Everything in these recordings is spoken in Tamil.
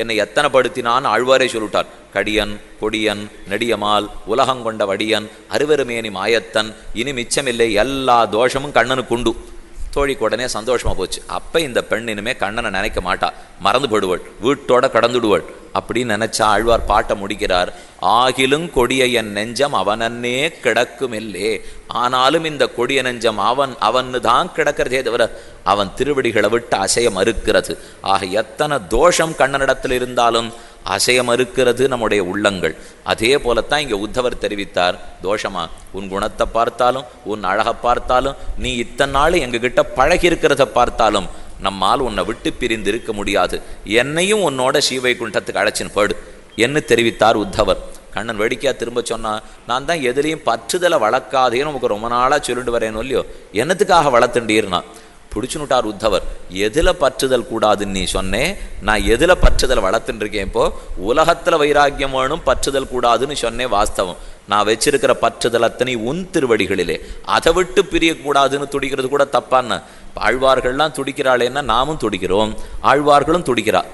என்னை எத்தனை படுத்தினான்னு ஆழ்வாரே சொல்லிட்டார். கடியன் கொடியன் நெடியமால் உலகங்கொண்ட வடியன் அருவருமேனி மாயத்தன் இனி மிச்சமில்லை எல்லா தோஷமும் கண்ணனுக்கு உண்டு. தோழிக்கு உடனே சந்தோஷமா போச்சு. அப்ப இந்த பெண் இனிமே கண்ணனை நினைக்க மாட்டா, மறந்து போடுவள், வீட்டோட கடந்துடுவள் அப்படின்னு நினைச்சா ஆழ்வார் பாட்டை முடிக்கிறார். ஆகிலும் கொடிய என் நெஞ்சம் அவனன்னே கிடக்குமில்லே. ஆனாலும் இந்த கொடிய நெஞ்சம் அவன்னு தான் கிடக்கிறதே தவிர அவன் திருவடிகளை விட்டு அசைய மறுக்கிறது. ஆக எத்தனை தோஷம் கண்ணனிடத்தில் இருந்தாலும் அசைய மறுக்கிறது நம்முடைய உள்ளங்கள். அதே போலத்தான் இங்கே உத்தவர் தெரிவித்தார். தோஷமா உன் குணத்தை பார்த்தாலும் உன் அழகை பார்த்தாலும் நீ இத்தனை நாள் எங்ககிட்ட பழகி இருக்கிறத பார்த்தாலும் நம்மால் உன்னை விட்டு பிரிந்து இருக்க முடியாது. என்னையும் உன்னோட ஸ்ரீவைகுண்டத்துக்கு அழைச்சின்னு போடு என்று தெரிவித்தார் உத்தவர். கண்ணன் வேடிக்கையா திரும்ப சொன்னா, நான் தான் எதுலேயும் பற்றுதலை வளர்க்காதேன்னு உனக்கு ரொம்ப நாளாக சொல்லிட்டு வரேன்னு இல்லையோ, என்னத்துக்காக வளர்த்துண்டீர்னா பிடிச்சுனுட்டார் உத்தவர். எதில் பற்றுதல் கூடாதுன்னு நீ சொன்னேன், நான் எதில் பற்றுதல் வளர்த்துட்டு இருக்கேன். இப்போ உலகத்தில் வைராக்கியம் வேணும் பற்றுதல் கூடாதுன்னு சொன்னேன். வாஸ்தவம், நான் வச்சிருக்கிற பற்றுதல் அத்தனை உன் திருவடிகளிலே, அதை விட்டு பிரியக்கூடாதுன்னு துடிக்கிறது கூட தப்பான்னு. ஆழ்வார்கள்லாம் துடிக்கிறாளேன்னா நாமும் துடிக்கிறோம், ஆழ்வார்களும் துடிக்கிறா.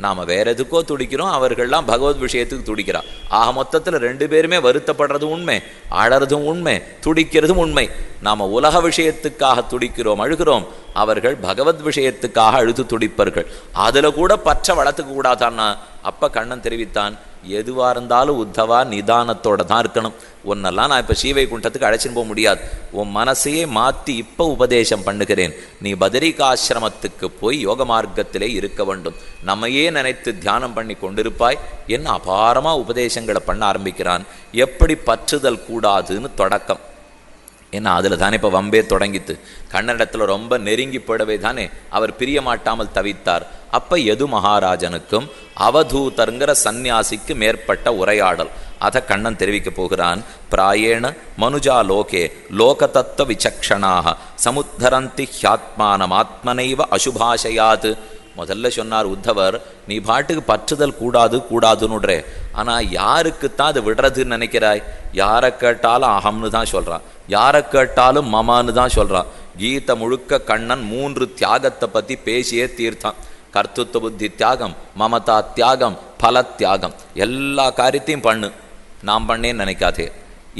நாம் வேற எதுக்கோ துடிக்கிறோம், அவர்கள்லாம் பகவத் விஷயத்துக்கு துடிக்கிறா. ஆக மொத்தத்தில் ரெண்டு பேருமே வருத்தப்படுறதும் உண்மை, அழறதும் உண்மை, துடிக்கிறதும் உண்மை. நாம் உலக விஷயத்துக்காக துடிக்கிறோம் அழுகிறோம், அவர்கள் பகவத் விஷயத்துக்காக அழுது துடிப்பர்கள். அதில் கூட பற்ற வளர்த்துக்க கூடாதான்னா அப்போ கண்ணன் தெரிவித்தான், எதுவாக இருந்தாலும் உத்தவா நிதானத்தோடு தான் இருக்கணும். ஒன்னெல்லாம் நான் இப்போ ஸ்ரீவைகுண்டத்துக்கு அழைச்சின்னு போக முடியாது. உன் மனசையே மாற்றி இப்போ உபதேசம் பண்ணுகிறேன். நீ பதரிகாசிரமத்துக்கு போய் யோக மார்க்கத்திலே இருக்க வேண்டும். நம்மையே நினைத்து தியானம் பண்ணி கொண்டிருப்பாய் என்ன அபாரமாக உபதேசங்களை பண்ண ஆரம்பிக்கிறான். எப்படி பற்றுதல் கூடாதுன்னு தொடக்கம். ஏன்னா அதில் தானே இப்போ வம்பே தொடங்கித்து. கண்ணனிடத்தில் ரொம்ப நெருங்கி போடவே தானே அவர் பிரிய மாட்டாமல் தவித்தார். அப்போ எது மகாராஜனுக்கும் அவதூதருங்கிற சந்நியாசிக்கு மேற்பட்ட உரையாடல் அதை கண்ணன் தெரிவிக்க போகிறான். பிராயேண மனுஜா லோகே லோக தத்துவ விசக்ஷணாக சமுத்தரந்தி ஹியாத்மானம் ஆத்மனைவ அசுபாஷயாத். முதல்ல சொன்னார் உத்தவர், நீ பாட்டுக்கு பற்றுதல் கூடாது கூடாதுன்னுடுறே, ஆனால் யாருக்குத்தான் அது விடுறதுன்னு நினைக்கிறாய்? யாரை கேட்டாலும் அகம்னு தான் சொல்கிறான், யாரை கேட்டாலும் மமான்னு தான் சொல்கிறான். கீதை முழுக்க கண்ணன் 3 தியாகத்தை பற்றி பேசியே தீர்த்தான். கர்த்தத்துவ புத்தி தியாகம், மமதா தியாகம், பல தியாகம். எல்லா காரியத்தையும் பண்ணு, நான் பண்ணேன்னு நினைக்காதே,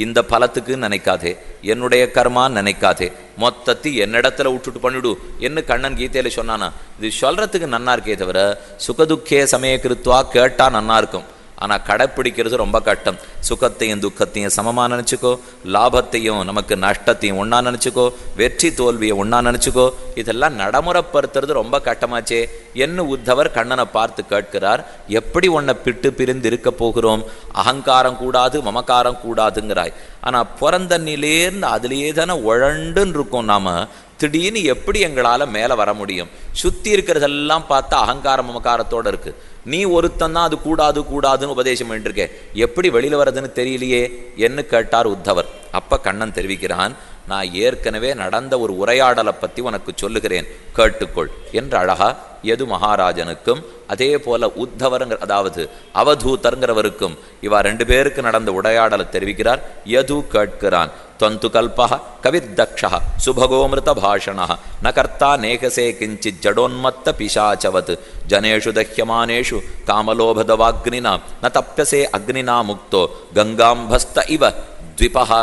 இந்த பலத்துக்கு நினைக்காதே, என்னுடைய கர்மான்னு நினைக்காதே, மொத்தத்தை என்னிடத்துல விட்டுட்டு பண்ணிவிடு என்ன கண்ணன் கீதையில சொன்னானா. இது சொல்றதுக்கு நன்னா இருக்கே தவிர சுகதுக்கே சமயக்கிருத்துவா கேட்டால் நன்னா இருக்கும். ஆனால் கடைப்பிடிக்கிறது ரொம்ப கஷ்டம். சுகத்தையும் துக்கத்தையும் சமமாக நினச்சிக்கோ, லாபத்தையும் நமக்கு நஷ்டத்தையும் ஒன்றா நினச்சிக்கோ, வெற்றி தோல்வியை ஒன்றா நினச்சிக்கோ. இதெல்லாம் நடைமுறைப்படுத்துறது ரொம்ப கஷ்டமாச்சே என்ன உத்தவர் கண்ணனை பார்த்து கேட்கிறார். எப்படி உன்னை பிட்டு பிரிந்து இருக்க போகிறோம்? அகங்காரம் கூடாது மமக்காரம் கூடாதுங்கிறாய். ஆனால் பிறந்தண்ணிலேருந்து அதுலேயே தானே உழண்டுன்னு இருக்கோம். நாம் திடீர்னு எப்படி எங்களால் மேலே வர முடியும்? சுற்றி இருக்கிறதெல்லாம் பார்த்தா அகங்காரம் மமக்காரத்தோடு இருக்குது. நீ ஒருத்தந்தான் அது கூடாது கூடாதுன்னு உபதேசம் பண்ணிருக்கே, எப்படி வெளியில் வர்றதுன்னு தெரியலையே என்று கேட்டார் உத்தவர். அப்போ கண்ணன் தெரிவிக்கிறான், நான் ஏற்கனவே நடந்த ஒரு உரையாடலை பற்றி உனக்கு சொல்லுகிறேன், கேட்டுக்கொள் என்று அழகா எது மகாராஜனுக்கும் அதே போல உத்தவருங்கிற அதாவது அவதூதருங்கிறவருக்கும் இவா 2 பேருக்கு நடந்த உரையாடலை தெரிவிக்கிறார். யது கேட்கிறான். தொந்து கல்பா கவிர்தக்ஷா சுபகோமிருத பாஷணா ந கர்த்தா நேகசே கிஞ்சித் ஜடோன்மத்த பிசாச்சவத் ஜனேஷு தஹ்யமானேஷு காமலோபதவாக்னினா ந தப்யசே அக்னினா முக்தோ கங்காம்பஸ்த இவ த்விபா.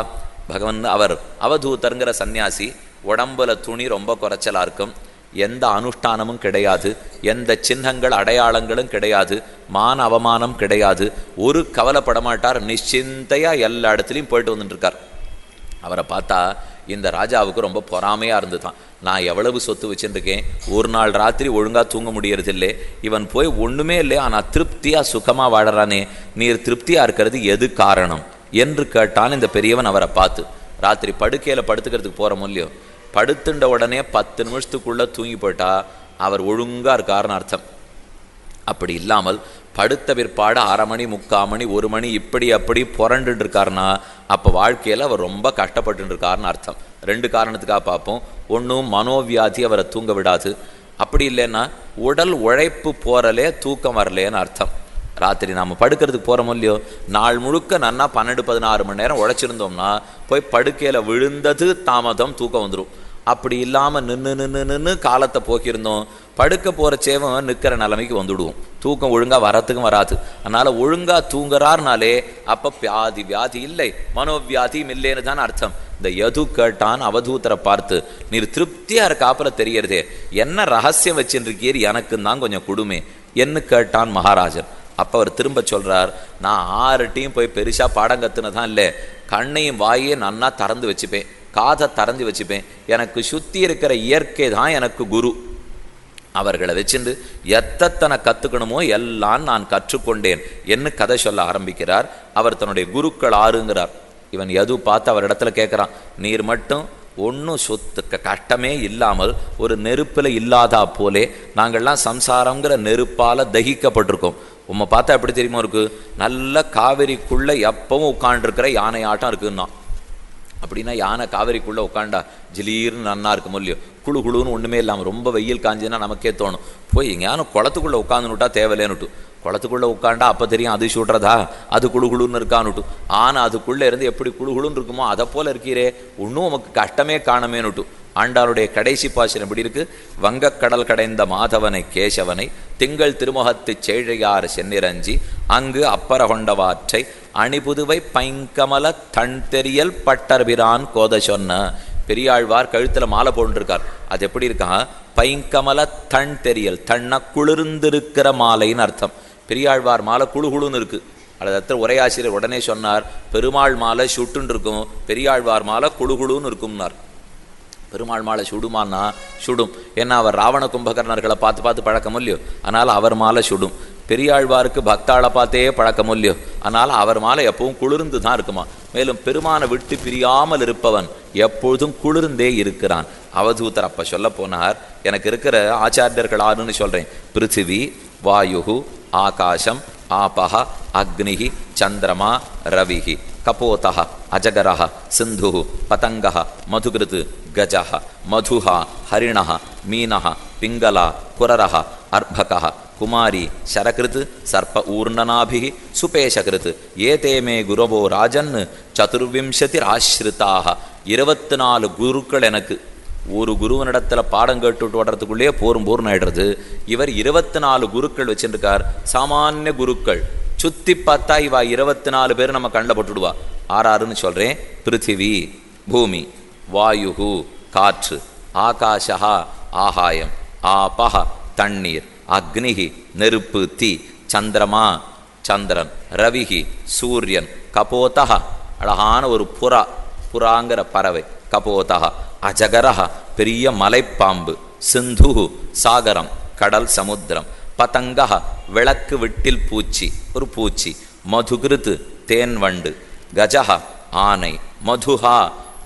பகவன் அவர் அவதூதருங்கிற சன்னியாசி. உடம்புல துணி ரொம்ப குறைச்சலாக இருக்கும், எந்த அனுஷ்டானமும் கிடையாது, எந்த சின்னங்கள் அடையாளங்களும் கிடையாது, மான அவமானம் கிடையாது, ஒரு கவலைப்படமாட்டார், நிশ্চিந்தையாக எல்லா இடத்துலையும் போயிட்டு வந்துட்டுருக்கார். அவரை பார்த்தா இந்த ராஜாவுக்கு ரொம்ப பொறாமையாக இருந்துதான். நான் எவ்வளவு சொத்து வச்சுருக்கேன், ஒரு நாள் ராத்திரி ஒழுங்காக தூங்க முடியறதில்லை, இவன் போய் ஒன்றுமே இல்லை ஆனால் திருப்தியாக சுகமாக வாழறானே, நீர் திருப்தியாக இருக்கிறது எது காரணம் என்று கேட்டான் இந்த பெரியவன் அவரை பார்த்து. ராத்திரி படுக்கையில் படுத்துக்கிறதுக்கு போகிற இல்லையோ, படுத்துட்ட உடனே 10 நிமிஷத்துக்குள்ளே தூங்கி போயிட்டா அவர் ஒழுங்காக இருக்காருன்னு அர்த்தம். அப்படி இல்லாமல் படுத்த பிற்பாடு 1/2 மணி 3/4 மணி 1 மணி இப்படி அப்படி புரண்டுட்டு இருக்காருன்னா அப்போ வாழ்க்கையில் அவர் ரொம்ப கஷ்டப்பட்டு இருக்காருன்னு அர்த்தம். 2 காரணத்துக்காக பார்ப்போம். ஒன்றும் மனோவியாதி அவரை தூங்க விடாது, அப்படி இல்லைன்னா உடல் உழைப்பு போகிறலே தூக்கம் வரலேன்னு அர்த்தம். ராத்திரி நாம் படுக்கிறதுக்கு போகிறோமோ இல்லையோ, நாள் முழுக்க நன்னா 12-16 மணி நேரம் உழைச்சிருந்தோம்னா போய் படுக்கையில் விழுந்தது தாமதம், தூக்கம் வந்துடும். அப்படி இல்லாமல் நின்று காலத்தை போக்கியிருந்தோம். படுக்க போகிற சேவம் நிற்கிற நிலைமைக்கு வந்துடுவோம். தூக்கம் ஒழுங்காக வரத்துக்கும் வராது. அதனால் ஒழுங்காக தூங்குறாருனாலே அப்போ வியாதி இல்லை, மனோவியாதியும் இல்லைன்னு தான் அர்த்தம். இந்த யது கேட்டான் அவதூத்தரை பார்த்து, நீர் திருப்தியாக இருக்காப்புல தெரியறதே, என்ன ரகசியம் வச்சுருக்கீர், எனக்கு தான் கொஞ்சம் கொடுமே என்ன கேட்டான் மகாராஜன். அப்போ அவர் திரும்ப சொல்கிறார், நான் 6 டீம் போய் பெருசாக பாடம் கற்றுனதான் இல்லை, கண்ணையும் வாயே நன்னா திறந்து வச்சுப்பேன், காதை திறந்து வச்சுப்பேன். எனக்கு சுற்றி இருக்கிற இயற்கை தான் எனக்கு குரு. அவர்களை வச்சுண்டு எத்தனை கற்றுக்கணுமோ எல்லாம் நான் கற்றுக்கொண்டேன் என்று கதை சொல்ல ஆரம்பிக்கிறார். அவர் தன்னுடைய குருக்கள் 6ங்கிறார். இவன் எது பார்த்து அவர் இடத்துல கேட்குறான், நீர் மட்டும் ஒன்றும் சொத்து கஷ்டமே இல்லாமல் ஒரு நெருப்பில் இல்லாதா போலே நாங்கள்லாம் சம்சாரங்கிற நெருப்பால் தகிக்கப்பட்டிருக்கோம். உம்மை பார்த்தா எப்படி தெரியுமா இருக்குது, நல்ல காவிரிக்குள்ளே எப்பவும் உட்காண்டிருக்கிற யானை ஆட்டம் இருக்குன்னா. அப்படின்னா யானை காவிரிக்குள்ளே உட்காண்டா ஜிலீர்னு நன்னா இருக்கும் இல்லையோ, குழு குழுன்னு ஒன்றுமே இல்லாமல் ரொம்ப வெயில் காஞ்சின்னா நமக்கே தோணும், போய் எங்கேயானு குளத்துக்குள்ளே உட்காந்துனுட்டா தேவையில்லேன்னுட்டு. குளத்துக்குள்ளே உட்காண்டா அப்போ தெரியும் அது சுடுறதா, அது குழு குழுன்னு இருக்கான்னுட்டு. ஆனால் அதுக்குள்ளே இருந்து எப்படி குழு குழுன்னு இருக்குமோ அதை போல் இருக்கிறே, ஒன்றும் நமக்கு கஷ்டமே காணமேனுட்டு. ஆண்டாளுடைய கடைசி பாசனம் எப்படி இருக்கு, வங்கக்கடல் கடைந்த மாதவனை கேசவனை திங்கள் திருமுகத்து சேழையார் சென்னிரஞ்சி அங்கு அப்பற கொண்டவாற்றை அணிபுதுவை பைங்கமல தன் தெரியல் பட்டர்பிரான் கோத சொன்ன. பெரியாழ்வார் கழுத்தில் மாலை போட்டுருக்கார். அது எப்படி இருக்கான், பைங்கமல தன் தெரியல், தன்ன குளிர்ந்திருக்கிற மாலைன்னு அர்த்தம். பெரியாழ்வார் மாலை குழு குழுன்னு இருக்கு. அது உரையாசிரியர் உடனே சொன்னார், பெருமாள் மாலை சுட்டுன்னு இருக்கும், பெரியாழ்வார் மாலை குழு குழுன்னு இருக்கும்னார். பெருமாள் மாலை சுடுமானா சுடும், ஏன்னா அவர் ராவண கும்பகர்ணர்களை பார்த்து பழக்கம் இல்லையோ, அதனால் அவர் மாலை சுடும். பெரியாழ்வாருக்கு பக்தாளை பார்த்தே பழக்கம் இல்லையோ, அதனால் அவர் மாலை எப்பவும் குளிர்ந்து தான் இருக்குமா. மேலும் பெருமானை விட்டு பிரியாமல் இருப்பவன் எப்பொழுதும் குளிர்ந்தே இருக்கிறான். அவதூத்தர் அப்போ சொல்ல போனார், எனக்கு இருக்கிற ஆச்சாரியர்கள் 6ன்னு சொல்கிறேன். பிருத்திவி, வாயு, ஆகாசம், ஆபஹ, அக்னிஹி, சந்திரமா, ரவிஹி, கபோதஹ, அஜகரஹ, சிந்துஹு, பதங்கஹ, மதுகிருத், கஜஹ, மதுஹா, ஹரிணஹ, மீனஹ, பிங்களா, குரரஹ, அர்பகஹ, குமாரி, சரகிருத், சர்ப்ப ஊர்ணனாபிஹி, சுபேஷகிருத், ஏதே மே குரவோ ராஜன் சதுர்விம்சதிராஸ்ரிதாக. 24 குருக்கள் எனக்கு. ஒரு குருவனிடத்தில் பாடம் கேட்டுவிட்டு வர்றதுக்குள்ளேயே போரும் ஆயிடுறது. இவர் 24 குருக்கள் வச்சுருக்கார். சாமானிய குருக்கள் சுற்றி பார்த்தா இவா 24 பேர் நம்ம கண்ணில் போட்டுடுவா. 6ன்னு சொல்கிறேன். பிருத்திவி பூமி, வாயு காற்று, ஆகாஷா ஆகாயம், ஆபஹ தண்ணீர், அக்னிஹி நெருப்பு தீ, சந்திரமா சந்திரன், ரவிஹி சூரியன், கபோதஹ அழகான ஒரு புறாங்கிற பறவை, கபோதஹ, அஜகரஹ பெரிய மலைப்பாம்பு, சிந்து சாகரம் கடல் சமுத்திரம், பதங்கஹ விளக்கு விட்டில் பூச்சி ஒரு பூச்சி, மதுகிருத் தேன் வண்டு, கஜஹ ஆனை, மதுஹா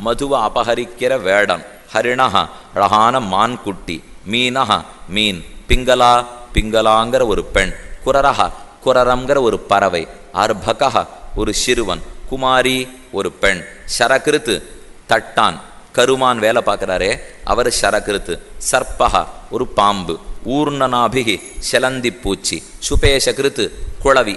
மதுவை அபகரிக்கிற வேடன், ஹரிணஹ அழகான மான்குட்டி, மீனஹ மீன், பிங்களா பிங்களாங்கிற ஒரு பெண், குரரஹ குரரம்ங்கிற ஒரு பறவை, அர்பகஹ ஒரு சிறுவன், குமாரி ஒரு பெண், சரகிருத்து தட்டான் கருமான் வேலை பார்க்குறாரே அவர் சரகிருத்து, சர்ப்பஹ ஒரு பாம்பு, ஊர்ணனாபிகி செலந்தி பூச்சி, சுபேஷகிருத்து குளவி.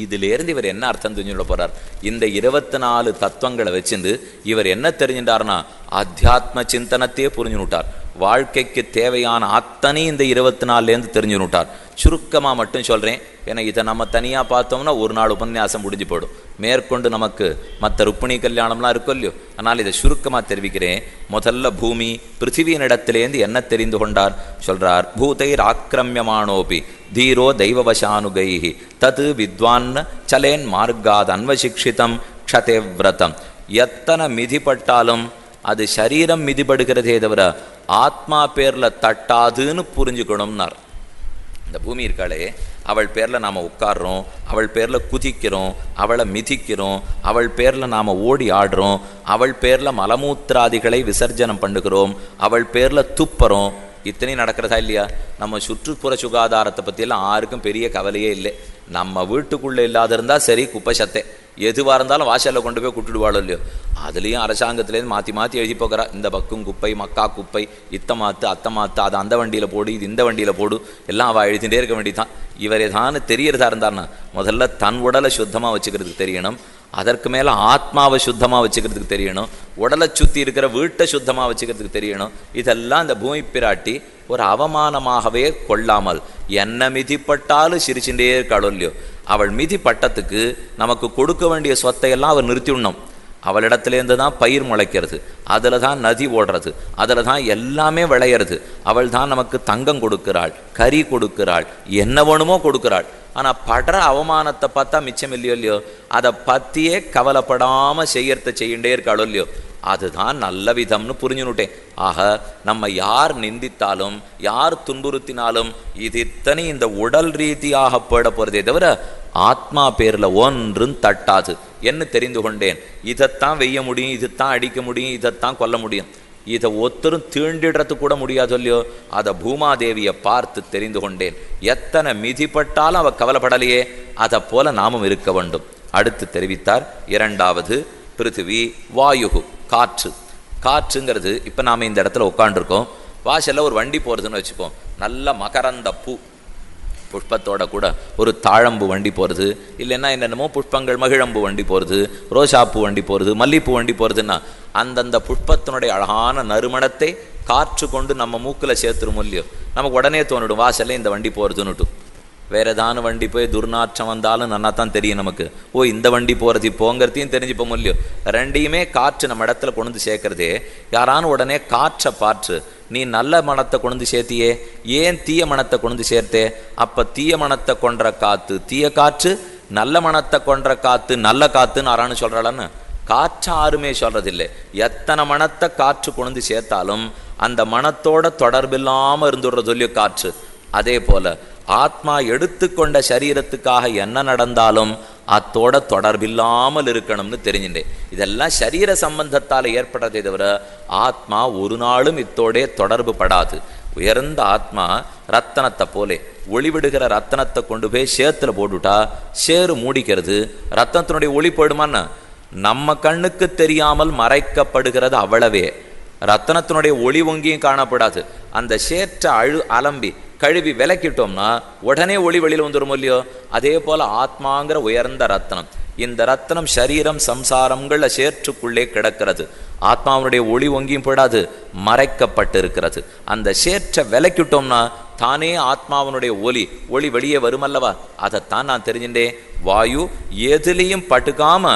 இதிலேருந்து இவர் என்ன அர்த்தம் தெரிஞ்சுட போகிறார்? இந்த 24 தத்துவங்களை வச்சுருந்து இவர் என்ன தெரிஞ்சுட்டார்னா அத்தியாத்ம சிந்தனத்தையே புரிஞ்சுனுட்டார். வாழ்க்கைக்கு தேவையான அத்தனை இந்த 24லேருந்து தெரிஞ்சுனுட்டார். சுருக்கமாக மட்டும் சொல்கிறேன், ஏன்னா இதை நம்ம தனியாக பார்த்தோம்னா ஒரு நாள் உபன்யாசம் முடிஞ்சு போயிடும். மேற்கொண்டு நமக்கு மற்ற ருக்மிணி கல்யாணம்லாம் இருக்கும் இல்லையோ, அதனால் இதை சுருக்கமாக தெரிவிக்கிறேன். முதல்ல பூமி பிருத்திவியினிடத்திலேருந்து என்ன தெரிந்து கொண்டார் சொல்கிறார். பூதைர் ஆக்கிரமியமானோபி தீரோ தெய்வவசானுகைஹி தது வித்வான் சலேன் மார்காத் அன்வசிக்ஷிதம் க்ஷதேவ்ரதம். எத்தனை மிதிப்பட்டாலும் அது சரீரம் மிதிப்படுகிறதே தவிர ஆத்மா பேரில் தட்டாதுன்னு புரிஞ்சுக்கணும்னார். இந்த பூமி இருக்காளே அவள் பேரில் நாம் உட்கார்றோம், அவள் பேரில் குதிக்கிறோம், அவளை மிதிக்கிறோம், அவள் பேரில் நாம் ஓடி ஆடுறோம், அவள் பேரில் மலமூத்திராதிகளை விசர்ஜனம் பண்ணுகிறோம், அவள் பேரில் துப்புறோம். இத்தனையும் நடக்கிறதா இல்லையா? நம்ம சுற்றுப்புற சுகாதாரத்தை பற்றியெல்லாம் யாருக்கும் பெரிய கவலையே இல்லை. நம்ம வீட்டுக்குள்ளே இல்லாத இருந்தால் சரி, குப்பை சத்தை எதுவாக இருந்தாலும் வாசலில் கொண்டு போய் குட்டுடுவாளோ இல்லையோ. அதுலேயும் அரசாங்கத்துலேருந்து மாற்றி எழுதி போகிறா, இந்த பக்கம் குப்பை, மக்கா குப்பை, இத்த மாற்று அத்தை மாற்று, அது அந்த வண்டியில் போடு, இது இந்த வண்டியில் போடு, எல்லாம் அவள் எழுதிகிட்டே இருக்க வேண்டியதான். இவரே தான் தெரியறதா இருந்தார்னா முதல்ல தன் உடலை சுத்தமாக வச்சுக்கிறதுக்கு தெரியணும். அதற்கு மேலே ஆத்மாவை சுத்தமாக வச்சுக்கிறதுக்கு தெரியணும், உடலை சுற்றி இருக்கிற வீட்டை சுத்தமாக வச்சுக்கிறதுக்கு தெரியணும். இதெல்லாம் அந்த பூமி பிராட்டி ஒரு அவமானமாகவே கொள்ளாமல் என்ன மிதிப்பட்டாலும் சிரிச்சுட்டே இருக்காளோ இல்லையோ, அவள் மிதி பட்டத்துக்கு நமக்கு கொடுக்க வேண்டிய சொத்தையெல்லாம் அவள் நிறுத்திவிடணும். அவளிடத்துலேருந்து தான் பயிர் முளைக்கிறது, அதில் தான் நதி ஓடுறது, அதில் தான் எல்லாமே விளையிறது. அவள் தான் நமக்கு தங்கம் கொடுக்கிறாள், கறி கொடுக்கிறாள், என்ன வேணுமோ கொடுக்கிறாள். ஆனால் படுற அவமானத்தை பார்த்தா மிச்சம் இல்லையோ இல்லையோ, அதை பற்றியே கவலைப்படாமல் செய்யண்டே இருக்காளோ இல்லையோ, அதுதான் நல்ல விதம்னு புரிஞ்சுனுட்டேன். ஆக நம்ம யார் நிந்தித்தாலும் யார் துன்புறுத்தினாலும் இது இத்தனை இந்த உடல் ரீதியாக போட போகிறதே தவிர ஆத்மா பேரில் ஒன்றும் தட்டாது என்று தெரிந்து கொண்டேன். இதைத்தான் வெய்ய முடியும், இதைத்தான் அடிக்க முடியும், இதைத்தான் கொல்ல முடியும். இதை ஒத்தரும் தீண்டிடுறது கூட முடியாது இல்லையோ, அதை பூமாதேவியை பார்த்து தெரிந்து கொண்டேன். எத்தனை மிதிப்பட்டாலும் அவள் கவலைப்படலையே, அதை போல நாமும் இருக்க வேண்டும். அடுத்து தெரிவித்தார். இரண்டாவது பிருத்திவி வாயு காற்று. காற்றுங்கிறது இப்போ நாம் இந்த இடத்துல உட்காண்டிருக்கோம், வாசலில் ஒரு வண்டி போகிறதுன்னு வச்சுப்போம். நல்ல மகரந்த பூ புஷ்பத்தோட கூட ஒரு தாழம்பு வண்டி போகிறது, இல்லைன்னா என்னென்னமோ புஷ்பங்கள் மகிழம்பு வண்டி போகிறது, ரோசாப்பூ வண்டி போகிறது, மல்லிப்பூ வண்டி போகிறதுன்னா அந்தந்த புஷ்பத்தினுடைய அழகான நறுமணத்தை காற்று கொண்டு நம்ம மூக்கில் சேர்த்துரும் இல்லையோ, நமக்கு உடனே தோணிடும் வாசல்ல இந்த வண்டி போகிறதுன்னுட்டு. வேறு ஏதான வண்டி போய் துர்நாற்றம் வந்தாலும் நல்லா தான் தெரியும் நமக்கு, ஓ இந்த வண்டி போகிறது இப்போங்கிறதையும் தெரிஞ்சுப்போம் இல்லையோ. ரெண்டையுமே காற்று நம்ம இடத்துல கொண்டு சேர்க்கறதே. யாரானு உடனே காற்றை பார்த்து நீ நல்ல மனத்தை கொண்டு சேர்த்தியே, ஏன் தீய மனத்தை கொண்டு சேர்த்தே? அப்போ தீய மனத்தை கொன்ற காற்று தீய காற்று, நல்ல மனத்தை கொன்ற காற்று நல்ல காற்றுன்னு ஆறான்னு சொல்கிறாளான்னு காற்று யாருமே சொல்கிறதில்லை. எத்தனை மனத்தை காற்று கொண்டு சேர்த்தாலும் அந்த மனத்தோட தொடர்பில்லாமல் இருந்துடுற சொல்லியோ காற்று. அதே போல் ஆத்மா எடுத்துக்கொண்ட சரீரத்துக்காக என்ன நடந்தாலும் அத்தோட தொடர்பில்லாமல் இருக்கணும்னு தெரிஞ்சுட்டேன். இதெல்லாம் சரீர சம்பந்தத்தால் ஏற்படுறதே தவிர ஆத்மா ஒரு நாளும் இத்தோடே தொடர்பு படாது. உயர்ந்த ஆத்மா ரத்தனத்தை போலே ஒளிவிடுகிற ரத்தனத்தை கொண்டு போய் சேத்துல போட்டுட்டா சேறு மூடிக்கிறது, ரத்தனத்தினுடைய ஒளி போயிடுமான்னு நம்ம கண்ணுக்கு தெரியாமல் மறைக்கப்படுகிறது. அவ்வளவே ரத்தனத்தினுடைய ஒளி ஒங்கியும் காணப்படாது. அந்த சேற்ற அலம்பி கழுவி விலக்கிட்டோம்னா உடனே ஒளி வெளியில் வந்துடும் இல்லையோ. அதே போல ஆத்மாங்கிற உயர்ந்த ரத்தனம், இந்த ரத்தனம் சரீரம் சம்சாரங்கள சேற்றுக்குள்ளே கிடக்கிறது. ஆத்மாவுடைய ஒளி ஒங்கியும் போடாது, மறைக்கப்பட்டு இருக்கிறது. அந்த சேற்றை விலக்கிட்டோம்னா தானே ஆத்மாவனுடைய ஒளி வெளியே வருமல்லவா. அதைத்தான் நான் தெரிஞ்சுட்டேன். வாயு எதுலேயும் பட்டுக்காம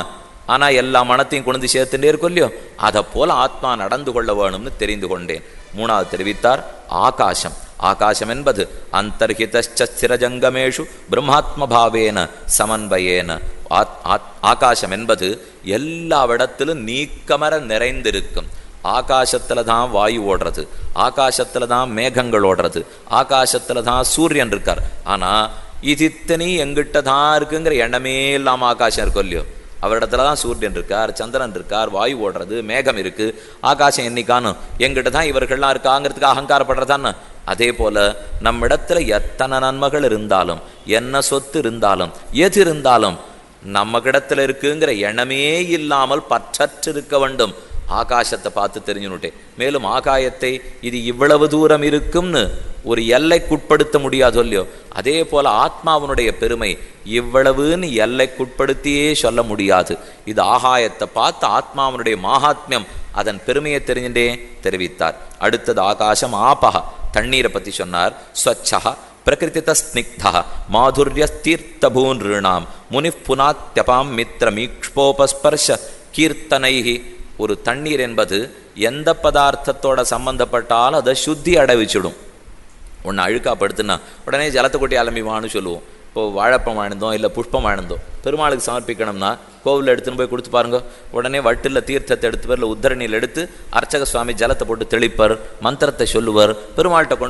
ஆனால் எல்லா மனத்தையும் கொண்டு சேர்த்துட்டே இருக்கும் இல்லையோ, அதை போல ஆத்மா நடந்து கொள்ள வேணும்னு தெரிந்து கொண்டேன். மூணாவது தெரிவித்தார் ஆகாசம். ஆகாசம் என்பது அந்தர்ஹிதஸ்திரஜங்கமேஷு பிரம்மாத்மபாவேன சமன்வயேன. ஆகாசம் என்பது எல்லாவிடத்திலும் நீக்கமர நிறைந்திருக்கும். ஆகாசத்தில் தான் வாயு ஓடுறது, ஆகாசத்தில் தான் மேகங்கள் ஓடுறது, ஆகாசத்தில் தான் சூரியன் இருக்கார். ஆனால் இது இத்தனை எங்கிட்ட தான் இருக்குங்கிற எண்ணமே இல்லாமல் ஆகாசம் இருக்கும் இல்லையோ. அவரிடத்துல தான் சூரியன் இருக்கார், சந்திரன் இருக்கார், வாயு ஓடுறது, மேகம் இருக்குது. ஆகாசம் என்னைக்கானும் எங்கிட்ட தான் இவர்கள்லாம் இருக்காங்கிறதுக்கு அகங்காரப்படுறதான்னு. அதே போல் நம்மிடத்துல எத்தனை நன்மைகள் இருந்தாலும் என்ன சொத்து இருந்தாலும் எது இருந்தாலும் நம்ம கிடத்துல இருக்குங்கிற எண்ணமே இல்லாமல் பற்றற்று இருக்க வேண்டும். ஆகாசத்தை பார்த்து தெரிஞ்சுனுட்டேன். மேலும் ஆகாயத்தை இது இவ்வளவு தூரம் இருக்கும்னு ஒரு எல்லைக்குட்படுத்த முடியாது இல்லையோ. அதே போல் ஆத்மாவனுடைய பெருமை இவ்வளவுன்னு எல்லைக்குட்படுத்தியே சொல்ல முடியாது. இது ஆகாயத்தை பார்த்து ஆத்மாவனுடைய மகாத்மியம் அதன் பெருமையை தெரிஞ்சுட்டே தெரிவித்தார். அடுத்தது ஆகாசம் ஆபஹ, தண்ணீரை பற்றி சொன்னார். ஸ்வச்சா பிரகிருதித ஸ்னிக்தா மாதுரிய தீர்த்தபூன் ரிணாம் முனி புனாத்யபாம் மித்ர மீக்ஷ்போபஸ்பர்ஷ கீர்த்தனைகி. ஒரு தண்ணீர் என்பது எந்த பதார்த்தத்தோட சம்பந்தப்பட்டாலும் அதை சுத்தி அடைவிச்சிடும். ஒன்று அழுக்காப்படுத்துனா உடனே ஜலத்தை கொட்டி அலம்பிவான்னு சொல்லுவோம். இப்போது வாழைப்பம் வாழ்ந்தோம் இல்லை புஷ்பம் வாழ்ந்தோம் பெருமாளுக்கு சமர்ப்பிக்கணும்னா கோவிலில் எடுத்துன்னு போய் கொடுத்து பாருங்க. உடனே வட்டில் தீர்த்தத்தை எடுத்துப்பார், இல்லை உத்தரணியில் எடுத்து அர்ச்சக சுவாமி ஜலத்தை போட்டு தெளிப்பர், மந்திரத்தை சொல்லுவர், பெருமாள்கிட்ட கொண்டு